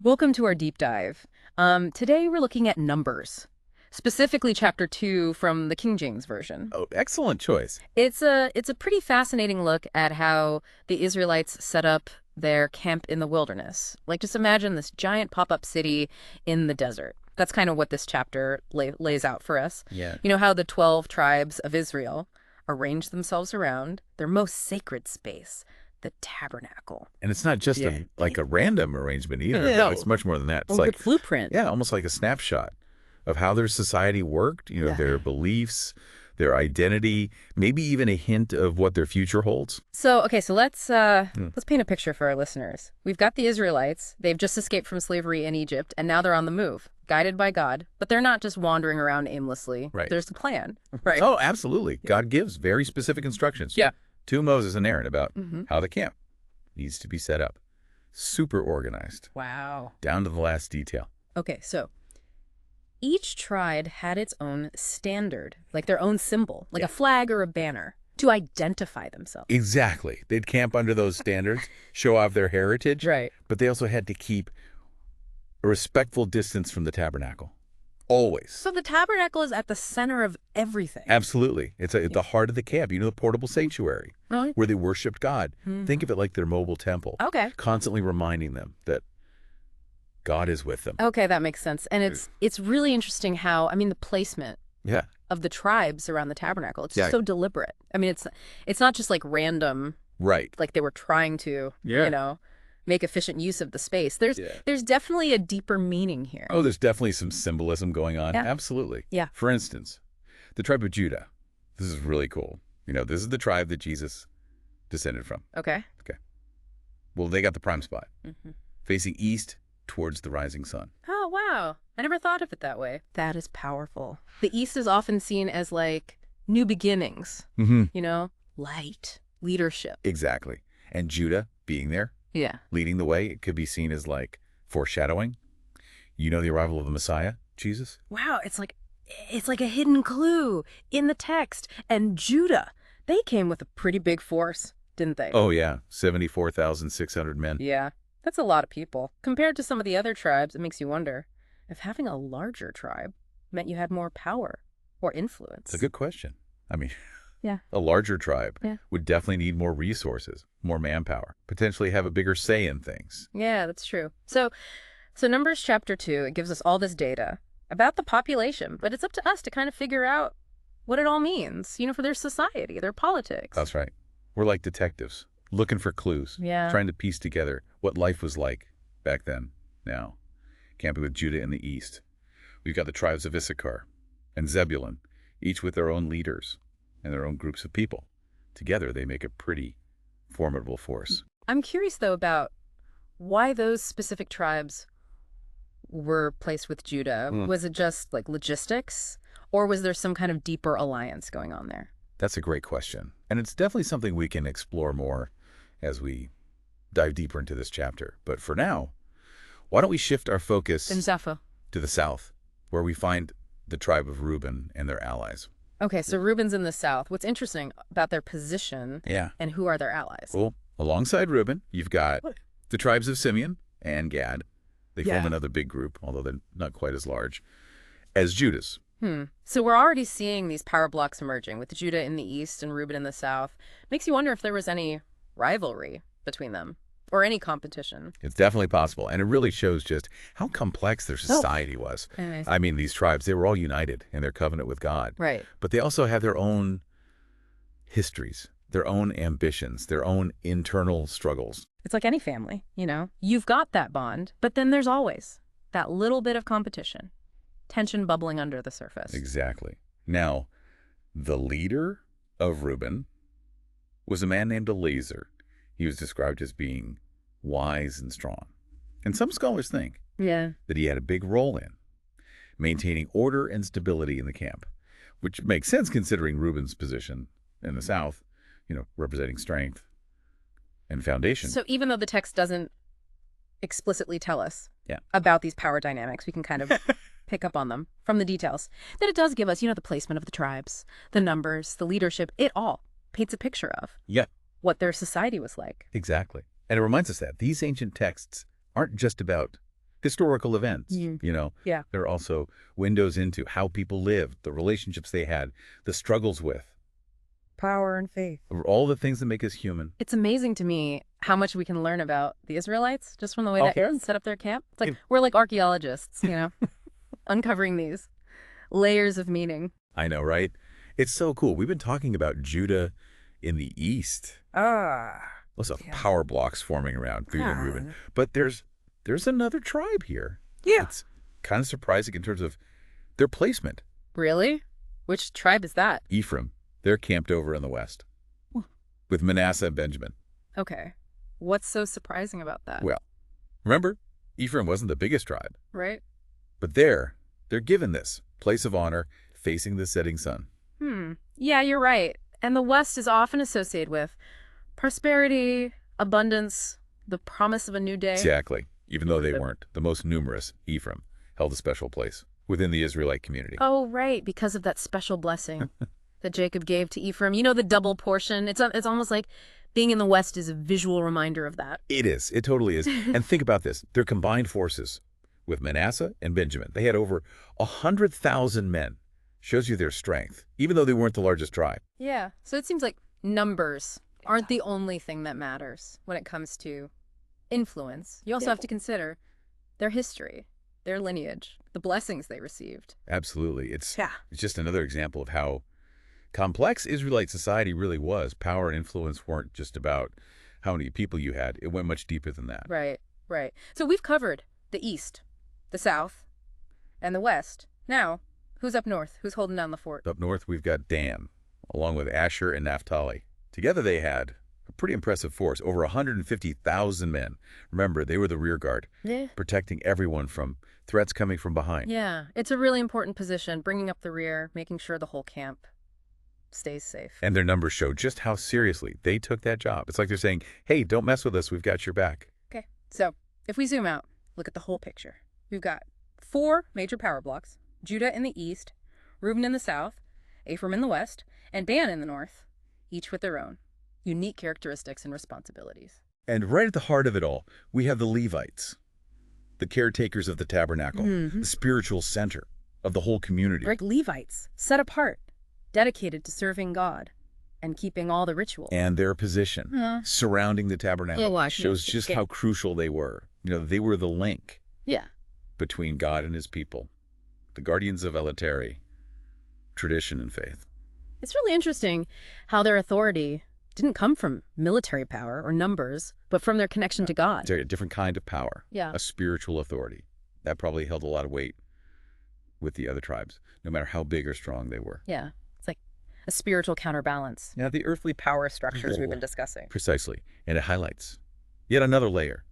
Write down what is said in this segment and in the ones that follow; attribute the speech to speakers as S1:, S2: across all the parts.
S1: Welcome to our deep dive. Today we're looking at Numbers, specifically chapter 2 from the King James Version.
S2: Oh, excellent choice.
S1: It's a pretty fascinating look at how the Israelites set up their camp in the wilderness. Like, just imagine this giant pop-up city in the desert. That's kind of what this chapter lays out for us.
S2: Yeah.
S1: You know how the 12 tribes of Israel arrange themselves around their most sacred space, the Tabernacle.
S2: And it's not just like a random arrangement either.
S1: No.
S2: It's much more than that. It's
S1: Like
S2: like,
S1: a blueprint.
S2: yeah, almost like a snapshot of how their society worked,
S1: Yeah.
S2: their beliefs, their identity, maybe even a hint of what their future holds.
S1: So let's paint a picture for our listeners. We've got the Israelites. They've just escaped from slavery in Egypt, and now they're on the move, guided by God. But they're not just wandering around aimlessly.
S2: Right.
S1: There's a plan, right?
S2: Oh, absolutely. God gives very specific instructions
S1: Yeah.
S2: to Moses and Aaron about
S1: Mhm.
S2: how the camp needs to be set up. Super organized,
S1: Wow.
S2: down to the last detail.
S1: Okay, so each tribe had its own standard, like their own symbol, like
S2: Yeah.
S1: a flag or a banner, to identify themselves.
S2: Exactly. They'd camp under those standards, show off their heritage,
S1: Right.
S2: but they also had to keep a respectful distance from the tabernacle. Always.
S1: So the tabernacle is at the center of everything.
S2: Absolutely. It's at the heart of the camp. The portable sanctuary
S1: Really?
S2: where they worshiped God.
S1: Mhm.
S2: Think of it like their mobile temple,
S1: Okay.
S2: constantly reminding them that God is with them.
S1: Okay, that makes sense. And it's really interesting how, the placement
S2: Yeah.
S1: of the tribes around the tabernacle. It's
S2: Yeah.
S1: so deliberate. It's not just like random,
S2: Right.
S1: like they were trying to, make efficient use of the space. There's definitely a deeper meaning here.
S2: Oh, there's definitely some symbolism going on.
S1: Yeah.
S2: Absolutely.
S1: Yeah.
S2: For instance, the tribe of Judah. This is really cool. This is the tribe that Jesus descended from.
S1: Okay.
S2: Well, they got the prime spot,
S1: Hmm.
S2: facing east towards the rising sun.
S1: Oh, wow. I never thought of it that way. That is powerful. The East is often seen as like new beginnings,
S2: Mm-hmm.
S1: Light, leadership.
S2: Exactly. And Judah being there,
S1: Yeah.
S2: leading the way, it could be seen as like foreshadowing. The arrival of the Messiah, Jesus.
S1: Wow, it's like a hidden clue in the text. And Judah, they came with a pretty big force, didn't they?
S2: Oh, yeah. 74,600 men.
S1: Yeah, that's a lot of people. Compared to some of the other tribes, it makes you wonder if having a larger tribe meant you had more power or influence.
S2: It's a good question.
S1: Yeah.
S2: A larger tribe
S1: Yeah.
S2: would definitely need more resources, more manpower, potentially have a bigger say in things.
S1: Yeah, that's true. So Numbers chapter 2, it gives us all this data about the population, but it's up to us to kind of figure out what it all means, for their society, their politics.
S2: That's right. We're like detectives, looking for clues,
S1: Yeah.
S2: trying to piece together what life was like back then, now. Camping with Judah in the east. We've got the tribes of Issachar and Zebulun, each with their own leaders and their own groups of people. Together, they make a pretty formidable force.
S1: I'm curious, though, about why those specific tribes were placed with Judah. Was it just like logistics, or was there some kind of deeper alliance going on there?
S2: That's a great question. And it's definitely something we can explore more as we dive deeper into this chapter. But for now, why don't we shift our focus
S1: In Zepho.
S2: to the south, where we find the tribe of Reuben and their allies.
S1: Okay, so Reuben's in the south. What's interesting about their position
S2: Yeah.
S1: and who are their allies?
S2: Well, alongside Reuben, you've got the tribes of Simeon and Gad. They
S1: Yeah.
S2: form another big group, although they're not quite as large, as Judah's.
S1: So we're already seeing these power blocks emerging with Judah in the east and Reuben in the south. Makes you wonder if there was any rivalry between them or any competition.
S2: It's definitely possible, and it really shows just how complex their society was.
S1: Anyways.
S2: These tribes, they were all united in their covenant with God.
S1: Right.
S2: But they also have their own histories, their own ambitions, their own internal struggles.
S1: It's like any family, You've got that bond, but then there's always that little bit of competition, tension bubbling under the surface.
S2: Exactly. Now, the leader of Reuben was a man named Eliezer. He was described as being wise and strong. And some scholars think
S1: Yeah.
S2: that he had a big role in maintaining order and stability in the camp, which makes sense considering Reuben's position in the south, representing strength and foundation.
S1: So even though the text doesn't explicitly tell us
S2: Yeah.
S1: about these power dynamics, we can kind of pick up on them from the details. Then it does give us, the placement of the tribes, the numbers, the leadership. It all paints a picture of
S2: Yeah,
S1: what their society was like.
S2: exactly. And it reminds us that these ancient texts aren't just about historical events,
S1: Yeah.
S2: They're also windows into how people lived, the relationships they had, the struggles with,
S1: Power and faith.
S2: all the things that make us human.
S1: It's amazing to me how much we can learn about the Israelites just from the way
S2: Okay.
S1: they set up their camp. It's like we're like archaeologists, uncovering these layers of meaning.
S2: I know, right? It's so cool. We've been talking about Judah in the east. Lots of power blocks forming around Gad and Reuben. But there's another tribe here.
S1: Yeah.
S2: It's kind of surprising in terms of their placement.
S1: Really? Which tribe is that?
S2: Ephraim. They're camped over in the west with Manasseh and Benjamin.
S1: Okay. What's so surprising about that?
S2: Well, remember, Ephraim wasn't the biggest tribe.
S1: Right?
S2: But they're given this place of honor facing the setting sun.
S1: Yeah, you're right. And the West is often associated with prosperity, abundance, the promise of a new day.
S2: Exactly. Even though they weren't. The most numerous, Ephraim, held a special place within the Israelite community.
S1: Oh, right, because of that special blessing that Jacob gave to Ephraim. You know, the double portion. It's almost like being in the West is a visual reminder of that.
S2: It is. It totally is. And think about this. Their combined forces with Manasseh and Benjamin, they had over 100,000 men. Shows you their strength, even though they weren't the largest tribe.
S1: Yeah. So it seems like numbers aren't the only thing that matters when it comes to influence. You also have to consider their history, their lineage, the blessings they received.
S2: Absolutely. It's just another example of how complex Israelite society really was. Power and influence weren't just about how many people you had. It went much deeper than that.
S1: Right. So we've covered the East, the South, and the West. Now, who's up north? Who's holding down the fort?
S2: Up north, we've got Dan, along with Asher and Naphtali. Together they had a pretty impressive force, over 150,000 men. Remember, they were the rear guard, protecting everyone from threats coming from behind.
S1: Yeah, it's a really important position, bringing up the rear, making sure the whole camp stays safe.
S2: And their numbers show just how seriously they took that job. It's like they're saying, hey, don't mess with us. We've got your back.
S1: Okay, so if we zoom out, look at the whole picture. We've got 4 major power blocks: Judah in the east, Reuben in the south, Ephraim in the west, and Dan in the north, each with their own unique characteristics and responsibilities.
S2: And right at the heart of it all, we have the Levites, the caretakers of the tabernacle, the spiritual center of the whole community.
S1: Like Levites, set apart, dedicated to serving God and keeping all the rituals.
S2: And their position surrounding the tabernacle shows just how crucial they were. They were the link between God and his people, the guardians of Elateri, tradition and faith.
S1: It's really interesting how their authority didn't come from military power or numbers, but from their connection to God.
S2: It's a different kind of power, a spiritual authority. That probably held a lot of weight with the other tribes, no matter how big or strong they were.
S1: Yeah, it's like a spiritual counterbalance. Yeah, the earthly power structures we've been discussing.
S2: Precisely, and it highlights yet another layer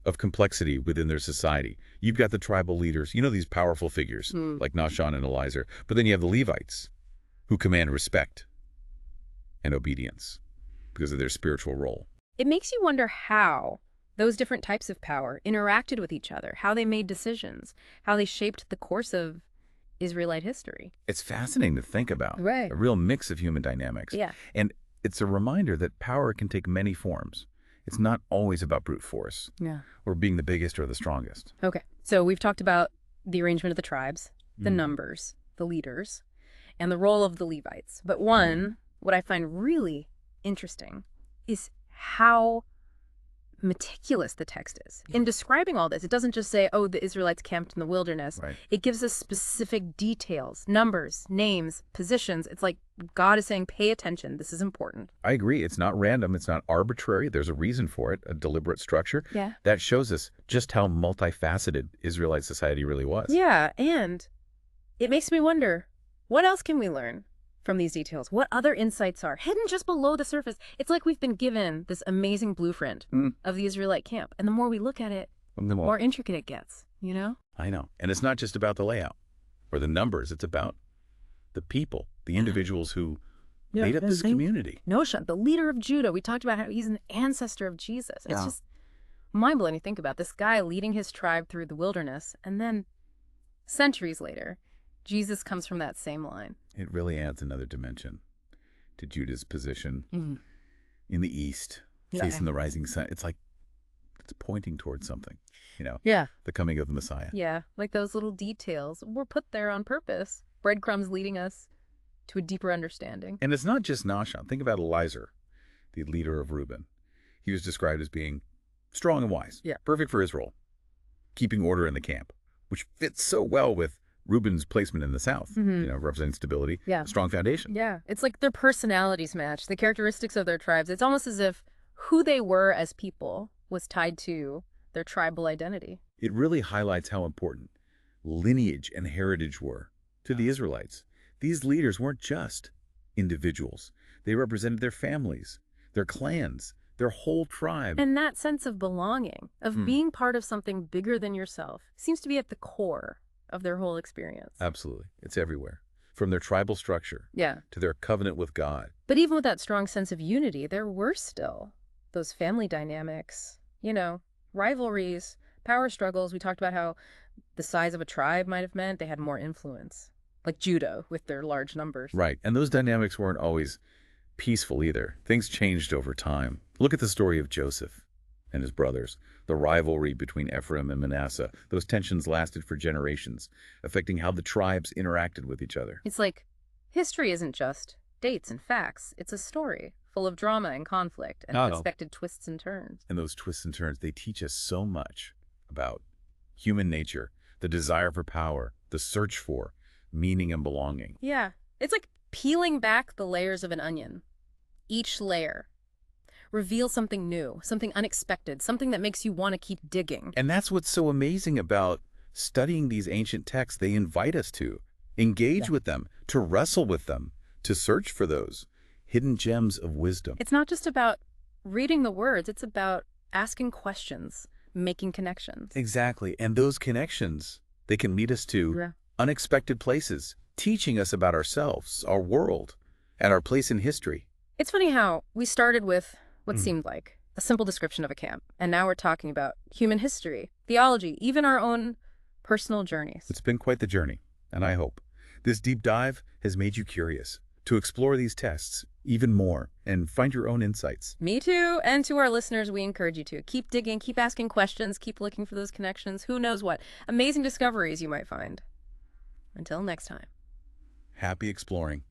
S2: of complexity within their society. You've got the tribal leaders, these powerful figures like Nahshon and Eliezer, but then you have the Levites who command respect and obedience because of their spiritual role.
S1: It makes you wonder how those different types of power interacted with each other, how they made decisions, how they shaped the course of Israelite history.
S2: It's fascinating to think about.
S1: Right.
S2: A real mix of human dynamics.
S1: Yeah.
S2: And it's a reminder that power can take many forms. It's not always about brute force or being the biggest or the strongest.
S1: Okay. So we've talked about the arrangement of the tribes, the numbers, the leaders, and the role of the Levites. But what I find really interesting is how meticulous the text is. In describing all this, it doesn't just say, oh, the Israelites camped in the wilderness.
S2: Right.
S1: It gives us specific details, numbers, names, positions. It's like God is saying, pay attention. This is important.
S2: I agree. It's not random. It's not arbitrary. There's a reason for it, a deliberate structure.
S1: Yeah.
S2: That shows us just how multifaceted Israelite society really was.
S1: Yeah, and it makes me wonder, what else can we learn from these details? What other insights are hidden just below the surface? It's like we've been given this amazing blueprint of the Israelite camp. And the more we look at it, the more intricate it gets,
S2: I know. And it's not just about the layout or the numbers. It's about the people, the individuals who made up this community.
S1: Nahshon, the leader of Judah, we talked about how he's an ancestor of Jesus. It's just mind-blowing to think about this guy leading his tribe through the wilderness. And then centuries later, Jesus comes from that same line.
S2: It really adds another dimension to Judah's position in the east, facing the rising sun. It's like it's pointing towards something.
S1: Yeah.
S2: the coming of the Messiah.
S1: Yeah, like those little details were put there on purpose. Breadcrumbs leading us to a deeper understanding.
S2: And it's not just Nahshon. Think about Eliezer, the leader of Reuben. He was described as being strong and wise,
S1: Yeah.
S2: perfect for his role, keeping order in the camp, which fits so well with Reuben's placement in the south, representing stability,
S1: Yeah.
S2: a strong foundation.
S1: Yeah, it's like their personalities match, the characteristics of their tribes. It's almost as if who they were as people was tied to their tribal identity.
S2: It really highlights how important lineage and heritage were to the Israelites. These leaders weren't just individuals. They represented their families, their clans, their whole tribe.
S1: And that sense of belonging, of being part of something bigger than yourself, seems to be at the core of their whole experience.
S2: Absolutely. It's everywhere. From their tribal structure to their covenant with God.
S1: But even with that strong sense of unity, there were still those family dynamics, rivalries, power struggles. We talked about how the size of a tribe might have meant they had more influence, like Judah with their large numbers.
S2: Right. And those dynamics weren't always peaceful either. Things changed over time. Look at the story of Joseph and his brothers, the rivalry between Ephraim and Manasseh. Those tensions lasted for generations, affecting how the tribes interacted with each other.
S1: It's like history isn't just dates and facts. It's a story full of drama and conflict and unexpected twists and turns.
S2: And those twists and turns, they teach us so much about human nature, the desire for power, the search for meaning and belonging.
S1: Yeah. It's like peeling back the layers of an onion. Each layer reveals something new, something unexpected, something that makes you want to keep digging.
S2: And that's what's so amazing about studying these ancient texts. They invite us to engage with them, to wrestle with them, to search for those hidden gems of wisdom.
S1: It's not just about reading the words, it's about asking questions, making connections.
S2: Exactly. And those connections, they can lead us to unexpected places, teaching us about ourselves, our world, and our place in history.
S1: It's funny how we started with what seemed like a simple description of a camp, and now we're talking about human history, theology, even our own personal journeys.
S2: It's been quite the journey, and I hope this deep dive has made you curious to explore these texts even more and find your own insights.
S1: Me too, and to our listeners, we encourage you to keep digging, keep asking questions, keep looking for those connections. Who knows what amazing discoveries you might find. Until next time.
S2: Happy exploring.